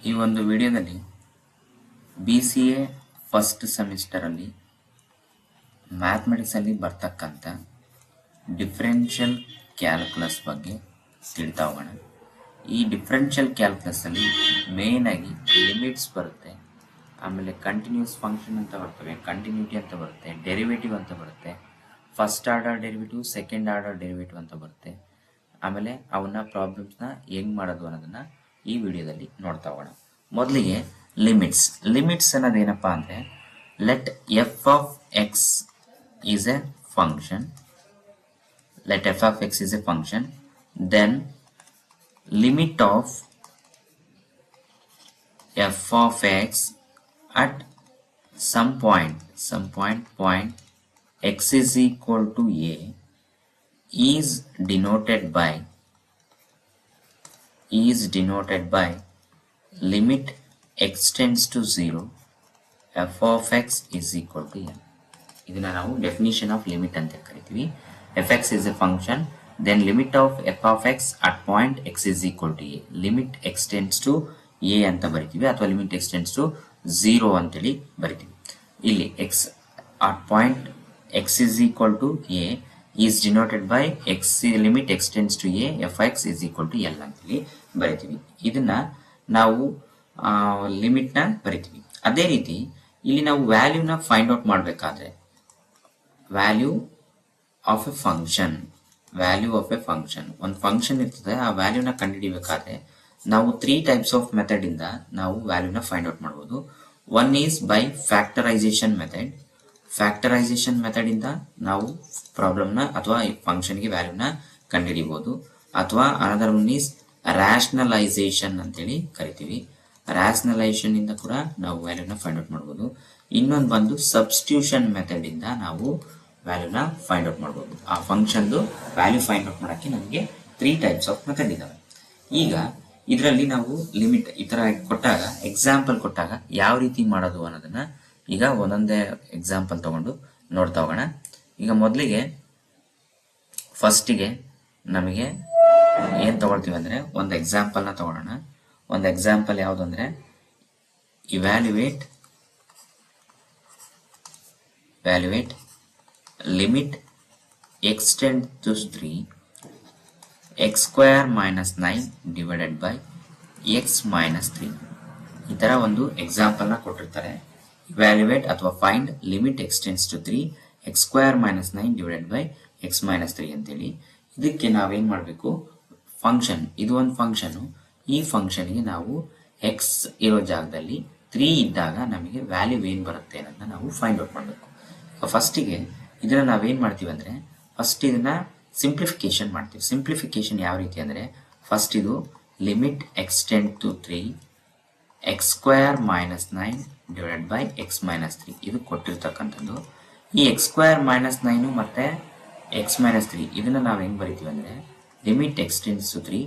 ಈ ಒಂದು ವಿಡಿಯೋದಲ್ಲಿ BCA ಫಸ್ಟ್ ಸೆಮಿಸ್ಟರಲ್ಲಿ ಮ್ಯಾಥಮೆಟಿಕ್ಸಲ್ಲಿ ಬರ್ತಕ್ಕಂಥ ಡಿಫರೆನ್ಷಿಯಲ್ ಕ್ಯಾಲ್ಕುಲಸ್ ಬಗ್ಗೆ ತಿಳ್ತಾ ಹೋಗೋಣ. ಈ ಡಿಫರೆನ್ಷಿಯಲ್ ಕ್ಯಾಲ್ಕುಲಸಲ್ಲಿ ಮೇಯ್ನಾಗಿ ಲಿಮಿಟ್ಸ್ ಬರುತ್ತೆ, ಆಮೇಲೆ ಕಂಟಿನ್ಯೂಸ್ ಫಂಕ್ಷನ್ ಅಂತ ಬರ್ತವೆ, ಕಂಟಿನ್ಯೂಟಿ ಅಂತ ಬರುತ್ತೆ, ಡೆರಿವೇಟಿವ್ ಅಂತ ಬರುತ್ತೆ, first order derivative, second order derivative ಅಂತ ಬರುತ್ತೆ. ಆಮೇಲೆ ಅವನ್ನ ಪ್ರಾಬ್ಲಮ್ಸ್ನ ಹೆಂಗ್ ಮಾಡೋದು ಅನ್ನೋದನ್ನ ಈ ವಿಡಿಯೋದಲ್ಲಿ ನೋಡ್ತಾ ಹೋಗೋಣ. ಮೊದಲಿಗೆ ಲಿಮಿಟ್ಸ್ ಅನ್ನೋದೇನಪ್ಪಾ ಅಂದ್ರೆ, let F of X is A function, then limit of f of x at some point x is equal to a is denoted by limit x tends to 0 f of x is equal to n. ಇದನ್ನ ನಾವು definition of limit ಅಂತ ಕರಿತೀವಿ. fx is a function, then limit of f of x at point x is equal to a, limit x tends to a ಅಂತ ಬರಿತೀವಿ, ಅಥವಾ limit x tends to 0 ಅಂತೇಳಿ ಬರಿತೀವಿ. ಇಲ್ಲಿ x at point x is equal to a is denoted by x, limit x tends to a fx is equal to l ಅಂತೇಳಿ ಬರಿತೀವಿ. ಇದನ್ನ ನಾವು ಲಿಮಿಟ್ ನ ಬರಿತೀವಿ. ಅದೇ ರೀತಿ ಇಲ್ಲಿ ನಾವು ವ್ಯಾಲ್ಯೂನ ಫೈಂಡ್ ಔಟ್ ಮಾಡಬೇಕಾದ್ರೆ ವ್ಯಾಲ್ಯೂ ಆಫ್ ಎ ಫಂಕ್ಷನ್, ಒಂದು ಫಂಕ್ಷನ್ ಇರ್ತದೆ, ಆ ವ್ಯಾಲ್ಯೂನ ಕಂಡುಹಿಡಿಬೇಕಾದ್ರೆ ನಾವು 3 ಟೈಪ್ಸ್ ಆಫ್ ಮೆಥಡ್ ಇಂದ ನಾವು ವ್ಯಾಲ್ಯೂನ ಫೈಂಡ್ ಔಟ್ ಮಾಡಬಹುದು. One is by factorisation method ಇಂದ ನಾವು ಪ್ರಾಬ್ಲಮ್ನ ಅಥವಾ ಫಂಕ್ಷನ್ಗೆ ವ್ಯಾಲ್ಯೂನ ಕಂಡುಹಿಡಿಬಹುದು. ಅಥವಾ ಅನದರ್ ಒನ್ ಈಸ್ ರ್ಯಾಷನಲೈಸೇಷನ್ ಅಂತೇಳಿ ಕರಿತೀವಿ. ರ್ಯಾಷನಲೈಸೇಷನ್ ಇಂದ ಕೂಡ ನಾವು ವ್ಯಾಲ್ಯೂನ ಫೈಂಡ್ ಔಟ್ ಮಾಡಬಹುದು. ಇನ್ನೊಂದು ಬಂದು ಸಬ್ಸ್ಟಿಟ್ಯೂಷನ್ ಮೆಥಡ್ ಇಂದ ನಾವು ವ್ಯಾಲ್ಯೂನ ಫೈಂಡ್ ಔಟ್ ಮಾಡಬಹುದು. ಆ ಫಂಕ್ಷನ್ದು ವ್ಯಾಲ್ಯೂ ಫೈಂಡ್ ಔಟ್ ಮಾಡೋಕ್ಕೆ ನಮಗೆ 3 ಟೈಪ್ಸ್ ಆಫ್ ಮೆಥಡ್ ಇದಾವೆ. ಈಗ ಇದರಲ್ಲಿ ನಾವು ಲಿಮಿಟ್ ಈ ತರ ಕೊಟ್ಟಾಗ, ಎಕ್ಸಾಂಪಲ್ ಕೊಟ್ಟಾಗ ಯಾವ ರೀತಿ ಮಾಡೋದು ಅನ್ನೋದನ್ನ ಈಗ ಒಂದೊಂದೇ ಎಕ್ಸಾಂಪಲ್ ತಗೊಂಡು ನೋಡ್ತಾ ಹೋಗೋಣ. ಈಗ ಮೊದಲಿಗೆ ಫಸ್ಟಿಗೆ ನಮಗೆ ಏನ್ ತಗೊಳ್ತೀವಿ ಅಂದ್ರೆ ಒಂದು ಎಕ್ಸಾಂಪಲ್ನ ತಗೊಳ್ಳೋಣ. ಒಂದು ಎಕ್ಸಾಂಪಲ್ ಯಾವುದು ಅಂದ್ರೆ, evaluate limit x tends to 3 x square minus 9 divided by x minus 3. ಈ ತರ ಒಂದು ಎಕ್ಸಾಂಪಲ್ ನ ಕೊಟ್ಟಿರ್ತಾರೆ. ಇವ್ಯಾಲ್ಯುವೇಟ್ ಅಥವಾ find limit x tends to 3 x square minus 9 divided by x minus 3 ಅಂತೇಳಿ. ಇದಕ್ಕೆ ನಾವೇನ್ ಮಾಡಬೇಕು, ಫಂಕ್ಷನ್, ಇದು ಒಂದು ಫಂಕ್ಷನ್, ಈ ಫಂಕ್ಷನ್ಗೆ ನಾವು x ಇರೋ ಜಾಗದಲ್ಲಿ 3 ಇದ್ದಾಗ ನಮಗೆ ವ್ಯಾಲ್ಯೂ ಏನ್ ಬರುತ್ತೆ ಅನ್ನೋದನ್ನ ನಾವು ಫೈಂಡ್ ಔಟ್ ಮಾಡಬೇಕು. ಫಸ್ಟಿಗೆ ಇದನ್ನ ನಾವೇನ್ ಮಾಡ್ತೀವಿ ಅಂದ್ರೆ, ಫಸ್ಟ್ ಇದನ್ನ ಸಿಂಪ್ಲಿಫಿಕೇಶನ್ ಮಾಡ್ತೀವಿ. ಸಿಂಪ್ಲಿಫಿಕೇಶನ್ ಯಾವ ರೀತಿ ಅಂದ್ರೆ, ಫಸ್ಟ್ ಇದು limit x tend to 3 x square minus 9 divided by x minus 3 ಇದು ಕೊಟ್ಟಿರ್ತಕ್ಕಂಥದ್ದು. ಈ ಎಕ್ಸ್ ಸ್ಕ್ವೇರ್ ಮೈನಸ್ 9 ಮತ್ತೆ ಎಕ್ಸ್ ಮೈನಸ್ 3 ಇದನ್ನ ನಾವ್ ಹೆಂಗ್ ಬರಿತೀವಿ ಅಂದ್ರೆ, limit x tends to 3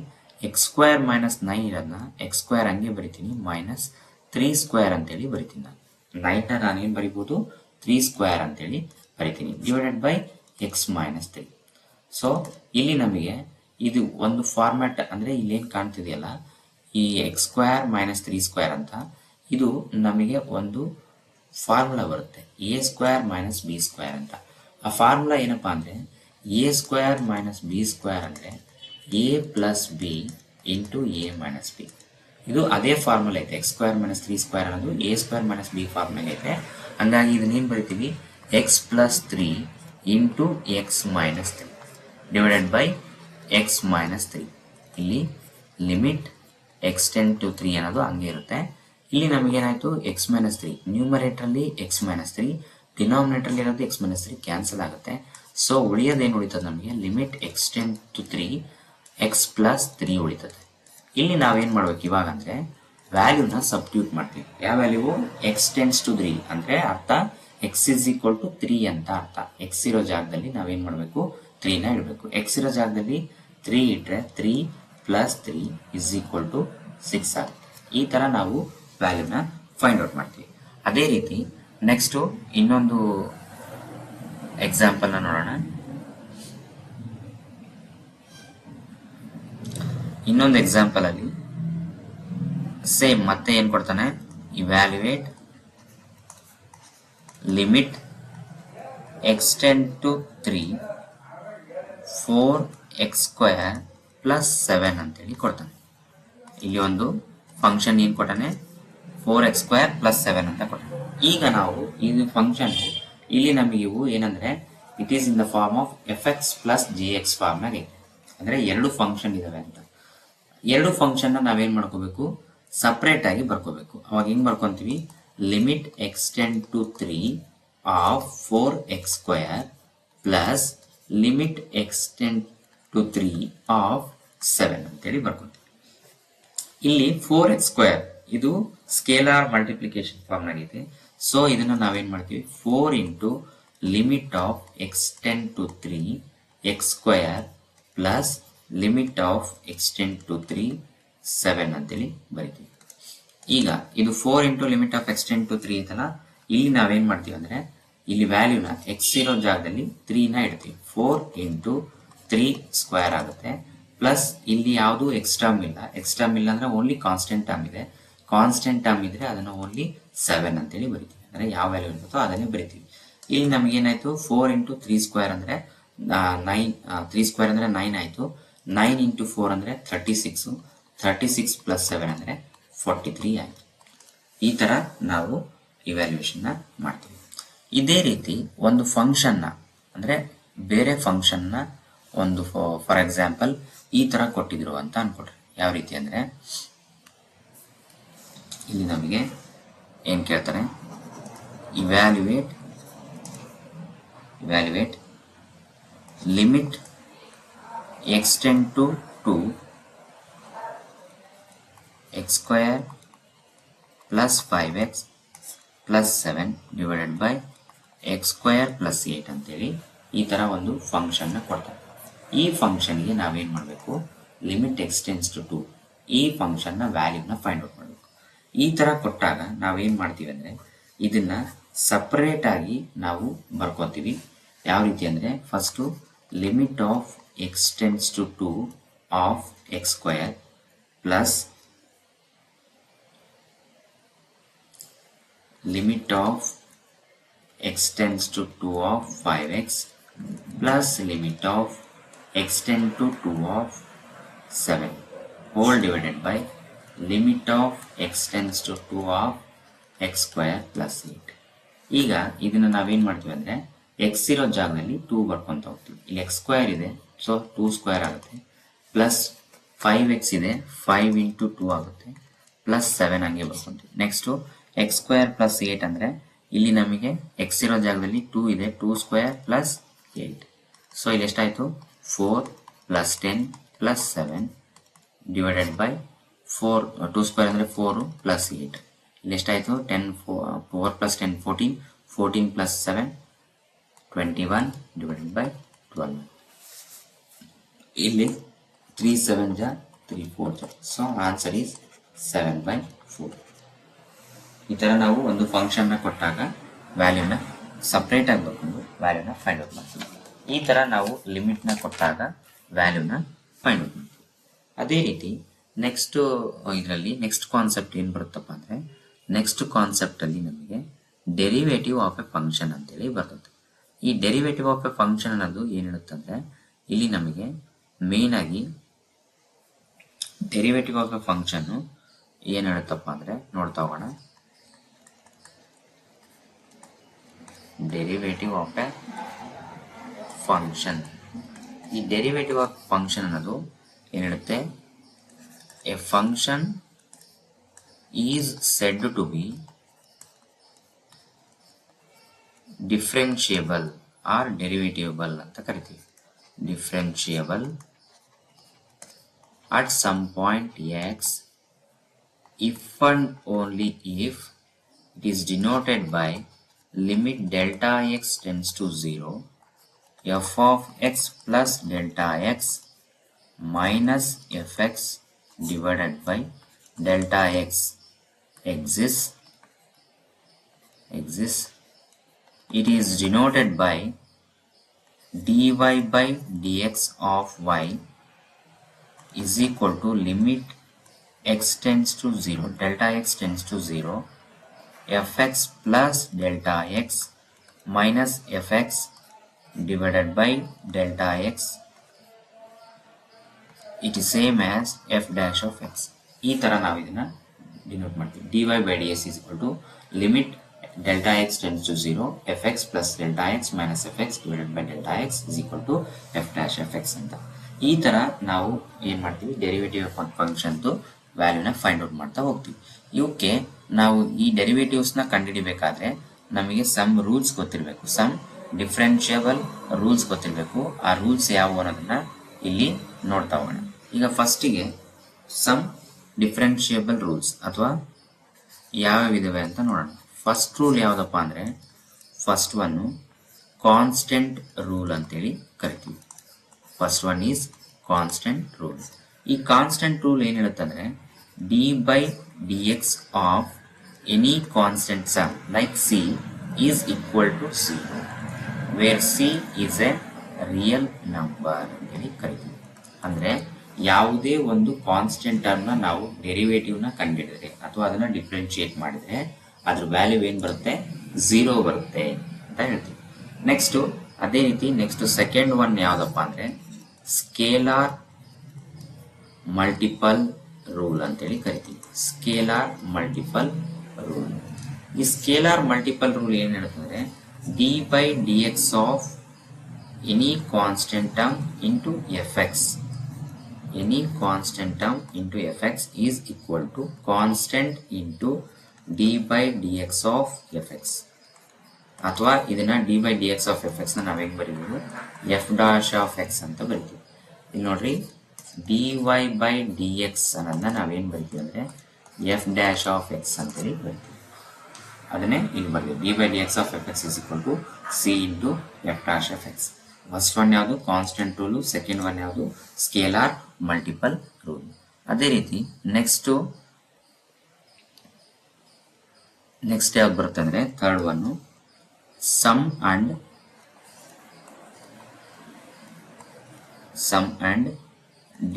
x square minus 9 ಇರೋದನ್ನ ಎಕ್ಸ್ ಸ್ಕ್ವೇರ್ ಹಂಗೆ ಬರಿತೀನಿ, ಮೈನಸ್ 3 ಸ್ಕ್ವೇರ್ ಅಂತೇಳಿ ಬರಿತೀನಿ. ನಾನು ನಾನೇನ್ ಬರಿಬಹುದು, 3 ಸ್ಕ್ವೇರ್ ಅಂತೇಳಿ ಬರಿತೀನಿ, divided by x minus 3. So ಇಲ್ಲಿ ನಮಗೆ ಇದು ಒಂದು ಫಾರ್ಮ್ಯಾಟ್ ಅಂದ್ರೆ, ಇಲ್ಲಿ ಏನ್ ಕಾಣ್ತಿದೆಯಲ್ಲ ಈ ಎಕ್ಸ್ ಸ್ಕ್ವೇರ್ ಮೈನಸ್ 3 ಸ್ಕ್ವೇರ್ ಅಂತ, ಇದು ನಮಗೆ ಒಂದು ಫಾರ್ಮುಲಾ ಬರುತ್ತೆ, A square minus B square ಅಂತ. ಆ ಫಾರ್ಮುಲಾ ಏನಪ್ಪಾ ಅಂದ್ರೆ, A square minus B square ಅಂದ್ರೆ A plus B into A minus B. ಇದು ಅದೇ ಫಾರ್ಮುಲಾ ಐತೆ. ಎಕ್ಸ್ ಸ್ಕ್ವೇರ್ ಮೈನಸ್ 3 ಸ್ಕ್ವೇರ್ ಅನ್ನೋದು A square minus B formula ಐತೆ. ಹಂಗಾಗಿ ಇದನ್ನೇನ್ ಬರಿತೀವಿ, x plus 3 into x minus 3 divided by x minus 3. ಇಲ್ಲಿ ಲಿಮಿಟ್ ಎಕ್ಸ್ ಟೆಂಡ್ ಟು 3 ಅನ್ನೋದು ಹಂಗೆ ಇರುತ್ತೆ. ಇಲ್ಲಿ ನಮಗೇನಾಯ್ತು, ಎಕ್ಸ್ ಮೈನಸ್ 3 ನ್ಯೂಮರೇಟರ್ ಅಲ್ಲಿ ಎಕ್ಸ್ ಮೈನಸ್ 3, ಡಿನಾಮಿನೇಟರ್ ಅಲ್ಲಿ ಇರೋದು ಎಕ್ಸ್ ಮೈನಸ್ 3 ಕ್ಯಾನ್ಸಲ್ ಆಗುತ್ತೆ. ಸೊ ಉಳಿಯೋದೇನು ಉಳಿತದೆ ನಮಗೆ, limit x tend to 3 x plus 3 ಉಳಿತದೆ. ಇಲ್ಲಿ ನಾವೇನ್ ಮಾಡ್ಬೇಕು ಇವಾಗ ಅಂದ್ರೆ, ವ್ಯಾಲ್ಯೂನ ಸಬ್ಸ್ಟಿಟ್ಯೂಟ್ ಮಾಡ್ತೀವಿ. ಯಾವ ವ್ಯಾಲ್ಯೂ, ಎಕ್ಸ್ ಟೆಂಡ್ಸ್ ಟು 3 ಅಂದ್ರೆ ಅರ್ಥ ಎಕ್ಸ್ ಇಸ್ ಈಕ್ವಲ್ ಟು 3 ಅಂತ ಅರ್ಥ. ಎಕ್ಸ್ ಇರೋ ಜಾಗದಲ್ಲಿ ನಾವೇನ್ ಮಾಡ್ಬೇಕು, 3 ನ ಇಡಬೇಕು. ಎಕ್ಸ್ ಇರೋ ಜಾಗದಲ್ಲಿ 3 ಇಟ್ರೆ 3 ಪ್ಲಸ್ 3 ಇಸ್ ಈಕ್ವಲ್ ಟು 6 ಆಗುತ್ತೆ. ಈ ತರ ನಾವು ವ್ಯಾಲ್ಯೂನ ಫೈಂಡ್ ಔಟ್ ಮಾಡ್ತೀವಿ. ಅದೇ ರೀತಿ ನೆಕ್ಸ್ಟ್ ಇನ್ನೊಂದು ಎಕ್ಸಾಂಪಲ್ ನ ನೋಡೋಣ. ಇನ್ನೊಂದು ಎಕ್ಸಾಂಪಲ್ ಅಲ್ಲಿ ಸೇಮ್ ಮತ್ತೆ ಏನ್ ಕೊಡ್ತಾನೆ, evaluate limit extend to 3 4x² plus 7 ಅಂತೇಳಿ ಕೊಡ್ತಾನೆ. ಇಲ್ಲಿ ಒಂದು ಫಂಕ್ಷನ್ ಏನ್ ಕೊಟ್ಟಾನೆ, 4x² ಪ್ಲಸ್ 7 ಅಂತ ಕೊಟ್ಟಾನೆ. ಈಗ ನಾವು ಇದು ಫಂಕ್ಷನ್ ಇಲ್ಲಿ ನಮಗೆ ಇವು ಏನಂದ್ರೆ it is in the form of fx plus gx form ನಾಗ ಇದೆ. ಅಂದ್ರೆ ಎರಡು ಫಂಕ್ಷನ್ ಇದಾವೆ ಅಂತ. ಎರಡು ಫಂಕ್ಷನ್ ನಾವೇನ್ ಮಾಡ್ಕೋಬೇಕು, ಸಪರೇಟ್ ಆಗಿ ಬರ್ಕೋಬೇಕು. ಅವಾಗ ಹೆಂಗ್ ಬರ್ಕೊಂತೀವಿ, limit extend to 3 of 4x² plus limit extend to 3 of 7 ಅಂತೇಳಿ ಬರ್ಕೊಂತೀವಿ. ಇಲ್ಲಿ 4x² ಇದು ಸ್ಕೇಲಾರ್ ಮಲ್ಟಿಪ್ಲಿಕೇಶನ್ ಫಾರ್ಮ್ ಆಗಿದೆ. ಸೊ ಇದನ್ನ ನಾವೇನ್ ಮಾಡ್ತೀವಿ, 4 into limit of x tends to 3 x² plus limit of x tends to 3 7 ಅಂತೇಳಿ ಬರಿತೀವಿ. ಈಗ ಇದು 4 into limit of x tends to 3 ಐತಲ್ಲ, ಇಲ್ಲಿ ನಾವೇನ್ ಮಾಡ್ತೀವಿ ಅಂದ್ರೆ ಇಲ್ಲಿ ವ್ಯಾಲ್ಯೂನ ಎಕ್ಸ್ ಇರೋ ಜಾಗದಲ್ಲಿ 3 ನ ಇಡ್ತೀವಿ. 4 ಇಂಟು 3 ಸ್ಕ್ವೇರ್ ಆಗುತ್ತೆ. ಪ್ಲಸ್ ಇಲ್ಲಿ ಯಾವುದು ಎಕ್ಸ್ಟ್ರಾಮ್ ಇಲ್ಲ. ಎಕ್ಸ್ಟ್ರಾಮ್ ಇಲ್ಲ ಅಂದ್ರೆ ಓನ್ಲಿ ಕಾನ್ಸ್ಟೆಂಟ್ ಟರ್ಮ್ ಇದೆ. ಕಾನ್ಸ್ಟೆಂಟ್ ಟರ್ಮ್ ಇದ್ರೆ ಅದನ್ನ ಓನ್ಲಿ 7 ಅಂತೇಳಿ ಬರಿತೀವಿ. ಅಂದ್ರೆ ಯಾವ ವ್ಯಾಲ್ಯೂ ಇರುತ್ತೋ ಅದನ್ನೇ ಬರಿತೀವಿ. ಇಲ್ಲಿ ನಮ್ಗೆ ಏನಾಯ್ತು, 4 ಇಂಟು 3 ಸ್ಕ್ವೇರ್ ಅಂದ್ರೆ 9, 3 ಸ್ಕ್ವೇರ್ ಅಂದ್ರೆ 9 ಆಯ್ತು. 9 ಇಂಟು 4 ಅಂದ್ರೆ 36, 36 ಪ್ಲಸ್ 7 ಅಂದ್ರೆ 43 ಆಯ್ತು. ಈ ತರ ನಾವು ಇವ್ಯಾಲ್ಯೂಯೇಷನ್ ನ ಮಾಡ್ತೀವಿ. ಇದೇ ರೀತಿ ಒಂದು ಫಂಕ್ಷನ್ ನ ಅಂದ್ರೆ ಬೇರೆ ಫಂಕ್ಷನ್ ನ ಒಂದು ಫಾರ್ ಎಕ್ಸಾಂಪಲ್ ಈ ತರ ಕೊಟ್ಟಿದ್ರು ಅಂತ ಅನ್ಕೊಡ್ರಿ. ಯಾವ ರೀತಿ ಅಂದ್ರೆ ಇಲ್ಲಿ ನಮಗೆ ಏನ್ ಕೇಳ್ತಾರೆ, evaluate limit extend to 2 x² plus 5x plus 7 divided by x² plus 8 ಅಂತೇಳಿ ಈ ತರ ಒಂದು ಫಂಕ್ಷನ್ ನ ಕೊಡ್ತಾರೆ. ಈ ಫಂಕ್ಷನ್ಗೆ ನಾವೇನ್ ಮಾಡಬೇಕು, ಲಿಮಿಟ್ ಎಕ್ಸ್ಟೆಂಡ್ಸ್ ಟು 2 ಈ ಫಂಕ್ಷನ್ ನ ವ್ಯಾಲ್ಯೂನ ಫೈಂಡ್ ಔಟ್ ಮಾಡಬೇಕು. ಈ ತರ ಕೊಟ್ಟಾಗ ನಾವೇನ್ ಮಾಡ್ತೀವಿ ಅಂದ್ರೆ ಇದನ್ನ ಸಪರೇಟ್ ಆಗಿ ನಾವು ಬರ್ಕೋತೀವಿ. ಯಾವ ರೀತಿ ಅಂದ್ರೆ first limit of x tends to 2 of x² plus limit of extends to 2 of 5x plus limit of extend to 2 of 7 whole divided by limit of extends to 2 of x² plus 8. ಈಗ ಇದನ್ನ ನಾವೇನ್ ಮಾಡ್ತೀವಿ ಅಂದ್ರೆ x ಇರೋ ಜಾಗದಲ್ಲಿ 2 ಬರ್ಕೊಂತ ಹೋಗ್ತೀವಿ. ಇಲ್ಲಿ x² ಇದೆ, ಸೊ 2 ಸ್ಕ್ವೇರ್ ಆಗುತ್ತೆ. ಪ್ಲಸ್ 5x ಇದೆ, 5 ಇಂಟು 2 ಆಗುತ್ತೆ. ಪ್ಲಸ್ 7 ಹಂಗೆ ಬರ್ಕೊಂತೀವಿ. ನೆಕ್ಸ್ಟ್ x² ಪ್ಲಸ್ 8 ಅಂದ್ರೆ ಇಲ್ಲಿ ನಮಗೆ x ಇರೋ ಜಾಗದಲ್ಲಿ 2 ಇದೆ, 2 ಸ್ಕ್ವೇರ್ ಪ್ಲಸ್ 8. ಸೊ ಇಲ್ಲಿ ಎಷ್ಟಾಯ್ತು, 4 plus 10 plus 7 divided by 4, 2 square ಅಂದ್ರೆ 4 ಪ್ಲಸ್ 8. ಇಲ್ಲಿ ಎಷ್ಟಾಯ್ತು, 4 ಪ್ಲಸ್ 10 14, 14 ಪ್ಲಸ್ 7 21 ಡಿವೈಡೆಡ್ ಬೈ 12. ಇಲ್ಲಿ 3 7 ಜಾ 3 4 ಜಾ, ಸೊ ಆನ್ಸರ್ ಈಸ್ 7/4. ಈ ತರ ನಾವು ಒಂದು ಫಂಕ್ಷನ್ ನ ಕೊಟ್ಟಾಗ ವ್ಯಾಲ್ಯೂನ ಸಪರೇಟ್ ಆಗಿ ಬರ್ಕೊಂಡು ವ್ಯಾಲ್ಯೂನ ಫೈಂಡ್ ಔಟ್ ಮಾಡ್ತೀವಿ. ಈ ತರ ನಾವು ಲಿಮಿಟ್ ನ ಕೊಟ್ಟಾಗ ವ್ಯಾಲ್ಯೂನ ಫೈಂಡ್ ಔಟ್ ಮಾಡ್ತೀವಿ. ಅದೇ ರೀತಿ ನೆಕ್ಸ್ಟ್ ಇದರಲ್ಲಿ ನೆಕ್ಸ್ಟ್ ಕಾನ್ಸೆಪ್ಟ್ ಏನ್ ಬರುತ್ತಪ್ಪ ಅಂದ್ರೆ, ನೆಕ್ಸ್ಟ್ ಕಾನ್ಸೆಪ್ಟ್ ಅಲ್ಲಿ ನಮಗೆ ಡೆರಿವೇಟಿವ್ ಆಫ್ ಎ ಫಂಕ್ಷನ್ ಅಂತೇಳಿ ಬರ್ತದೆ. ಈ ಡೆರಿವೇಟಿವ್ ಆಫ್ ಎ ಫಂಕ್ಷನ್ ಅನ್ನೋದು ಏನ್ ಹೇಳುತ್ತಂದ್ರೆ, ಇಲ್ಲಿ ನಮಗೆ ಮೇನ್ ಆಗಿ ಡೆರಿವೇಟಿವ್ ಆಫ್ ಎ ಫಂಕ್ಷನ್ ಏನ್ ಹೇಳುತ್ತಪ್ಪ ಅಂದ್ರೆ ನೋಡ್ತಾ ಹೋಗೋಣ. ಡೆರಿವೇಟಿವ್ ಆಫ್ ಎ ಫಂಕ್ಷನ್, ಈ ಡೆರಿವೇಟಿವ್ ಆಫ್ ಫಂಕ್ಷನ್ ಅನ್ನೋದು ಏನ್ ಹೇಳುತ್ತೆ, a function is said to be differentiable or derivativable ಅಂತ ಕರಿತೀವಿ. Differentiable at some point x if and only if it is denoted by limit delta x tends to 0 f of x plus delta x minus fx divided by delta x exists. It is denoted by dy by dx of y is equal to limit x tends to 0, delta x tends to 0, fx plus delta x minus fx divided by delta x, it is same as f dash of x. ಈ ತರ ನಾವು ಇದನ್ನ denote ಮಾಡ್ತೀವಿ. dy by dx is equal to limit delta x tends to 0, fx plus delta x minus fx divided by delta x is equal to f dash of x ಅಂತ. ಈ ತರ ನಾವು ಏನ್ ಮಾಡ್ತೀವಿ, ಡೆರಿವೇಟಿವ್ ಆಫ್ ಒಂದು ಫಂಕ್ಷನ್ದು ವ್ಯಾಲ್ಯೂನ find out ಮಾಡ್ತಾ ಹೋಗ್ತೀವಿ. ಇವಕ್ಕೆ ನಾವು ಈ ಡೆರಿವೇಟಿವ್ಸ್ ನ ಕಂಡುಹಿಡಿಬೇಕಾದ್ರೆ ನಮಗೆ ಸಮ್ ರೂಲ್ಸ್ ಗೊತ್ತಿರಬೇಕು, ಸಮ್ ಡಿಫ್ರೆನ್ಷಿಯಬಲ್ ರೂಲ್ಸ್ ಗೊತ್ತಿರಬೇಕು. ಆ ರೂಲ್ಸ್ ಯಾವುವು ಅನ್ನೋದನ್ನ ಇಲ್ಲಿ ನೋಡ್ತಾ ಹೋಗೋಣ. ಈಗ ಫಸ್ಟಿಗೆ ಸಮ್ ಡಿಫ್ರೆನ್ಷಿಯಬಲ್ ರೂಲ್ಸ್ ಅಥವಾ ಯಾವ್ಯಾವ ಇದಾವೆ ಅಂತ ನೋಡೋಣ. ಫಸ್ಟ್ ರೂಲ್ ಯಾವುದಪ್ಪ ಅಂದ್ರೆ ಫಸ್ಟ್ ಒನ್ ಕಾನ್ಸ್ಟೆಂಟ್ ರೂಲ್ ಅಂತೇಳಿ ಕರಿತೀವಿ. First one is constant rule. ಈ ಕಾನ್ಸ್ಟೆಂಟ್ ರೂಲ್ ಏನ್ ಹೇಳುತ್ತಂದ್ರೆ d by d x of any constant some like C is equal to C where C is a real number ಅಂತೇಳಿ ಕರಿತೀವಿ. ಅಂದ್ರೆ ಯಾವುದೇ ಒಂದು ಕಾನ್ಸ್ಟೆಂಟ್ ಟರ್ಮ್ ನಾವು ಡೆರಿವೇಟಿವ್ ನ ಕಂಡುಹಿಡಿದ್ರೆ ಅಥವಾ ಅದನ್ನ ಡಿಫ್ರೆನ್ಶಿಯೇಟ್ ಮಾಡಿದ್ರೆ ಅದ್ರ ವ್ಯಾಲ್ಯೂ ಏನ್ ಬರುತ್ತೆ, 0 ಬರುತ್ತೆ ಅಂತ ಹೇಳ್ತೀವಿ. ನೆಕ್ಸ್ಟ್ ಅದೇ ರೀತಿ ನೆಕ್ಸ್ಟ್ ಸೆಕೆಂಡ್ ಒನ್ ಯಾವ್ದಪ್ಪ ಅಂದ್ರೆ ಸ್ಕೇಲಾರ್ ಮಲ್ಟಿಪಲ್ ರೂಲ್ ಅಂತೇಳಿ ಕರಿತೀವಿ. Scalar multiple rule. ಈ ಸ್ಕೇಲಾರ್ ಮಲ್ಟಿಪಲ್ ರೂಲ್ ಏನ್ ಹೇಳುತ್ತಂದ್ರೆ d by d x of any constant term into f x, any constant term into fx is equal to constant into d by dx of fx. ಅಥವಾ ಇದನ್ನ d by dx of fx ನ ನಾವು ಹೆಂಗ್ ಬರೀಬಹುದು, f dash of x ಅಂತ ಬರೀತೀವಿ. ಇಲ್ಲಿ ನೋಡ್ರಿ dy by dx ಅನ್ನೋದನ್ನ ನಾವೇನ್ ಬರೀತೀವಿ ಅಂದ್ರೆ f dash of x ಅಂತೇಳಿ ಬರೀತೀವಿ. ಅದನ್ನೇ ಇಲ್ಲಿ ಬರೀತೀವಿ d by dx of fx is equal to c into f dash of x. First one ಯಾವುದು ಕಾನ್ಸ್ಟೆಂಟ್ ರೂಲ್, ಸೆಕೆಂಡ್ ಒನ್ ಯಾವುದು ಸ್ಕೇಲಾರ್ ಮಲ್ಟಿಪಲ್ ರೂಲ್. ಅದೇ ರೀತಿ ನೆಕ್ಸ್ಟ್ ಯಾವ್ದು ಬರುತ್ತೆ ಅಂದ್ರೆ third one sum and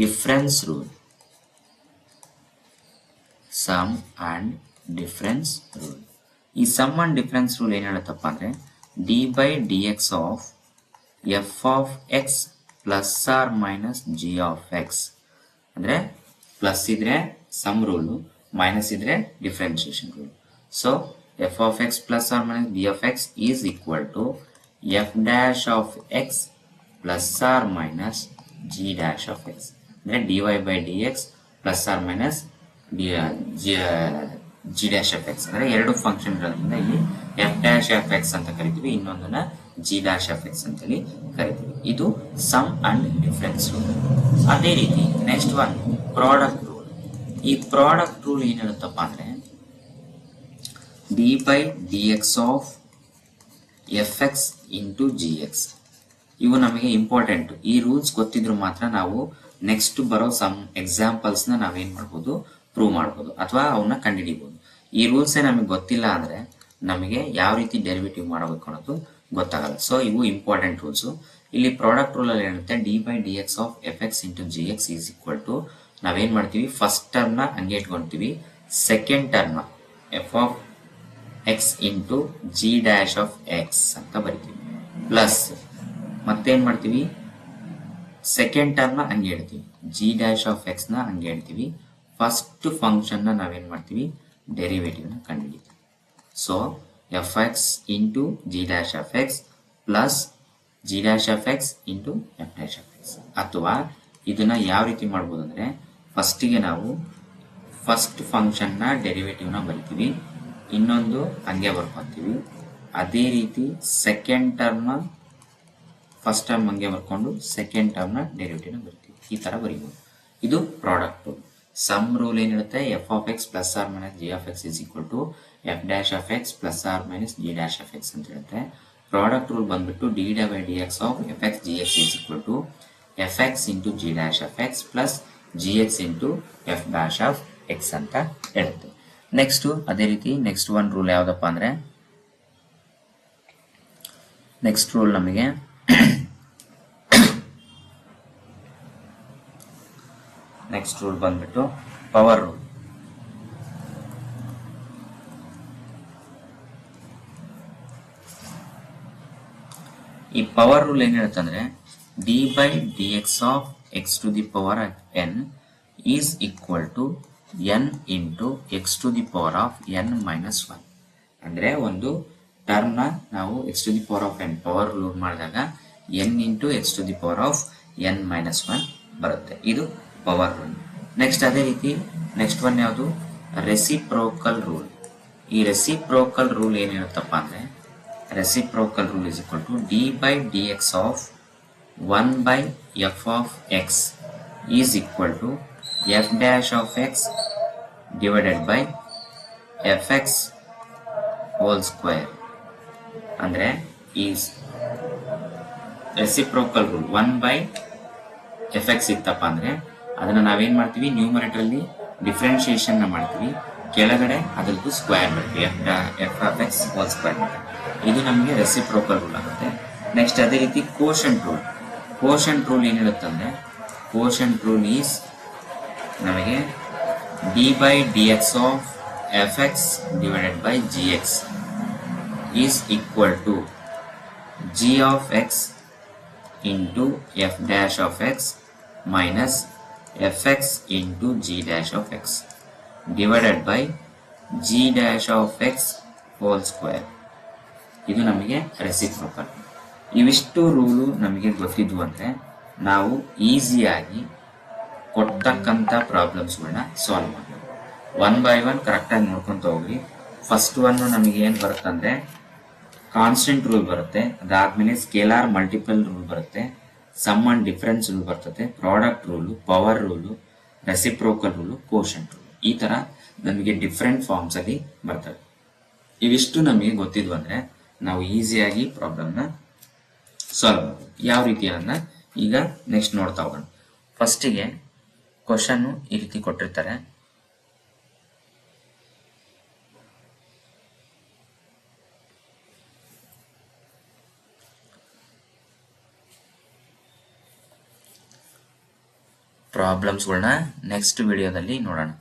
difference rule. Sum and difference rule. ಈ sum and difference rule ಏನ್ ಹೇಳುತ್ತಪ್ಪ ಅಂದ್ರೆ d by d x of f of x plus or minus g of x. ಅಂದ್ರೆ ಪ್ಲಸ್ ಇದ್ರೆ ಸಮ್ ರೂಲ್, ಮೈನಸ್ ಇದ್ರೆ differentiation rule. So f of x plus or minus g of x is equal to f dash of x plus or minus g dash of x. ಅಂದ್ರೆ dy by dx plus or minus g dash of x. ಅಂದ್ರೆ ಎರಡು function ಗಳಿಂದ ಇಲ್ಲಿ f dash of x ಅಂತ ಕರಿತೀವಿ, ಇನ್ನೊಂದನ್ನ g dash of x ಅಂತೇಳಿ ಕರಿತೀವಿ. ಇದು ಸಮ್ ಅಂಡ್ ಡಿಫರೆನ್ಸ್ ರೂಲ್. ಅದೇ ರೀತಿ ನೆಕ್ಸ್ಟ್ ಒನ್ ಪ್ರಾಡಕ್ಟ್ ರೂಲ್. ಈ ಪ್ರಾಡಕ್ಟ್ ರೂಲ್ ಏನ್ ಹೇಳುತ್ತಪ್ಪ ಅಂದ್ರೆ d by d x of f x into g X. ಇವು ನಮಗೆ ಇಂಪಾರ್ಟೆಂಟ್. ಈ ರೂಲ್ಸ್ ಗೊತ್ತಿದ್ರು ಮಾತ್ರ ನಾವು ನೆಕ್ಸ್ಟ್ ಬರೋ ಸಮ್ ಎಕ್ಸಾಂಪಲ್ಸ್ ನ ನಾವೇನ್ ಮಾಡ್ಬೋದು, ಪ್ರೂವ್ ಮಾಡ್ಬೋದು ಅಥವಾ ಅವನ್ನ ಕಂಡುಹಿಡಿಬಹುದು. ಈ ರೂಲ್ಸೇ ನಮಗೆ ಗೊತ್ತಿಲ್ಲ ಅಂದ್ರೆ ನಮಗೆ ಯಾವ ರೀತಿ ಡೆರಿವೇಟಿವ್ ಮಾಡಬೇಕು ಅನ್ನೋದು ಗೊತ್ತಾಗಲ್ಲ. ಸೊ ಇವು ಇಂಪಾರ್ಟೆಂಟ್ ರೂಲ್ಸ್. ಇಲ್ಲಿ ಪ್ರಾಡಕ್ಟ್ ರೂಲ್ ಅಲ್ಲಿ ಏನಿರುತ್ತೆ d by d x of f x into g x is equal to ನಾವೇನ್ ಮಾಡ್ತೀವಿ, ಫಸ್ಟ್ ಟರ್ಮ್ ನ ಹಂಗೆ ಇಟ್ಕೊಂತೀವಿ, ಸೆಕೆಂಡ್ ಟರ್ಮ್ ನ f of x into g dash of x ಅಂತ ಬರಿತೀವಿ. ಪ್ಲಸ್ ಮತ್ತೇನ್ ಮಾಡ್ತೀವಿ, ಸೆಕೆಂಡ್ ಟರ್ಮ್ ನ ಹಂಗೆ ಇಡ್ತೀವಿ, ಜಿ ಡ್ಯಾಶ್ ಆಫ್ ಎಕ್ಸ್ ನ ಹಂಗೆ ಇಡ್ತೀವಿ. ಫಸ್ಟ್ ಫಂಕ್ಷನ್ ನ ನಾವೇನ್ ಮಾಡ್ತೀವಿ, ಡೆರಿವೇಟಿವ್ ನ ಕಂಡುಹಿಡಿತೀವಿ. So f x into g dash of x plus g dash of x into f dash of x. ಅಥವಾ ಇದನ್ನ ಯಾವ ರೀತಿ ಮಾಡ್ಬೋದು ಅಂದ್ರೆ ಫಸ್ಟಿಗೆ ನಾವು ಫಸ್ಟ್ ಫಂಕ್ಷನ್ ನ ಡೆರಿವೇಟಿವ್ ನ ಬರಿತೀವಿ, ಇನ್ನೊಂದು ಹಂಗೆ ಬರ್ಕೊಂತೀವಿ. ಅದೇ ರೀತಿ ಸೆಕೆಂಡ್ ಟರ್ಮ್ ನ ಫಸ್ಟ್ ಟರ್ಮ್ ಹಂಗೆ ಬರ್ಕೊಂಡು ಸೆಕೆಂಡ್ ಟರ್ಮ್ ನ ಡೆರಿವೇಟಿವ್ ನ ಬರಿತೀವಿ. ಈ ತರ ಬರೀಬಹುದು. ಇದು ಪ್ರಾಡಕ್ಟ್ ರೂಲ್. ಸಮ್ ರೂಲ್ ಏನಿರುತ್ತೆ f of x plus or minus g of x is equal to f dash of x plus or minus g dash of x ಅಂತ ಹೇಳುತ್ತೆ. ಪ್ರಾಡಕ್ಟ್ ರೂಲ್ ಬಂದ್ಬಿಟ್ಟು d by d x of f x g x is equal to f x into g dash of x plus g x into f dash of x ಅಂತ ಹೇಳುತ್ತೆ. Next ಅದೇ ರೀತಿ next one rule ಯಾವ್ದಪ್ಪ ಅಂದ್ರೆ next rule ನಮಗೆ next rule ಬಂದ್ಬಿಟ್ಟು power rule. ಈ power rule ಏನ್ ಹೇಳುತ್ತಂದ್ರೆ d by d x of x to the power n is equal to n into x to the power of n minus 1. ಅಂದ್ರೆ ಒಂದು term ನ ನಾವು x to the power of n power rule ಮಾಡಿದಾಗ n into x to the power of n minus 1 ಬರುತ್ತೆ. ಇದು power rule. Next ಅದೇ ರೀತಿ next one ಯಾವುದು ರೆಸಿಪ್ರೋಕಲ್ ರೂಲ್. ಈ ರೆಸಿಪ್ರೋಕಲ್ ರೂಲ್ ಏನ್ ಹೇಳುತ್ತಪ್ಪ ಅಂದ್ರೆ reciprocal rule is equal to d by dx of 1 by f of x is equal to f dash of x divided by fx whole square. ಅಂದ್ರೆ is reciprocal rule 1 by fx ಇತ್ತಪ್ಪ ಅಂದ್ರೆ ಅದನ್ನ ನಾವೇನ್ ಮಾಡ್ತೀವಿ numerator ಅಲ್ಲಿ differentiation ನ ಮಾಡ್ತೀವಿ, ಕೆಳಗಡೆ ಅದರದ್ದು ಸ್ಕ್ವೇರ್ ಮಾಡ್ತೀವಿ F of x whole square. ಇದು ನಮಗೆ ರೆಸಿಪ್ರೋಕಲ್ ರೂಲ್ ಆಗುತ್ತೆ. ನೆಕ್ಸ್ಟ್ ಅದೇ ರೀತಿ ಕೋಶಂಟ್ ರೂಲ್. ಕೋಶಂಟ್ ರೂಲ್ ಏನ್ ಹೇಳುತ್ತಂದ್ರೆ ಕೋಶಂಟ್ ರೂಲ್ ಈಸ್ ನಮಗೆ d by d x of f x divided by g x is equal to g of x into f dash of x minus f x into g dash of x divided by g dash of x whole square. ಇದು ನಮಗೆ reciprocal. ಇವಿಷ್ಟು rule ನಮಗೆ ಗೊತ್ತಿದ್ವು ಅಂದ್ರೆ ನಾವು ಈಸಿಯಾಗಿ ಕೊಡ್ತಕ್ಕಂಥ ಪ್ರಾಬ್ಲಮ್ಸ್ಗಳನ್ನ solve ಮಾಡಬಹುದು. One by one ಕರೆಕ್ಟಾಗಿ ನೋಡ್ಕೊಂತ ಹೋಗ್ರಿ. ಫಸ್ಟ್ ಒನ್ ನಮಗೆ ಏನು ಬರುತ್ತಂದ್ರೆ ಕಾನ್ಸ್ಟೆಂಟ್ ರೂಲ್ ಬರುತ್ತೆ, ಅದಾದ್ಮೇಲೆ ಸ್ಕೇಲಾರ್ ಮಲ್ಟಿಪಲ್ ರೂಲ್ ಬರುತ್ತೆ, ಸಮ್ ಅಂಡ್ ಡಿಫರೆನ್ಸ್ ರೂಲ್ ಬರ್ತದೆ, product rule, power rule, reciprocal rule, quotient rule. ಈ ತರ ನಮಗೆ ಡಿಫ್ರೆಂಟ್ ಫಾರ್ಮ್ಸ್ ಅಲ್ಲಿ ಬರ್ತವೆ. ಇವಿಷ್ಟು ನಮಗೆ ಗೊತ್ತಿದ್ವು ಅಂದ್ರೆ ನಾವು ಈಸಿಯಾಗಿ ಪ್ರಾಬ್ಲಮ್ನ ಸಾಲ್ವ್ ಮಾಡ್ಬೋದು. ಯಾವ ರೀತಿ ಅನ್ನೋದನ್ನ ಈಗ ನೆಕ್ಸ್ಟ್ ನೋಡ್ತಾ ಹೋಗೋಣ. ಫಸ್ಟಿಗೆ ಕ್ವಶನ್ ಈ ರೀತಿ ಕೊಟ್ಟಿರ್ತಾರೆ. ಪ್ರಾಬ್ಲಮ್ಸ್ಗಳನ್ನ ನೆಕ್ಸ್ಟ್ ವಿಡಿಯೋದಲ್ಲಿ ನೋಡೋಣ.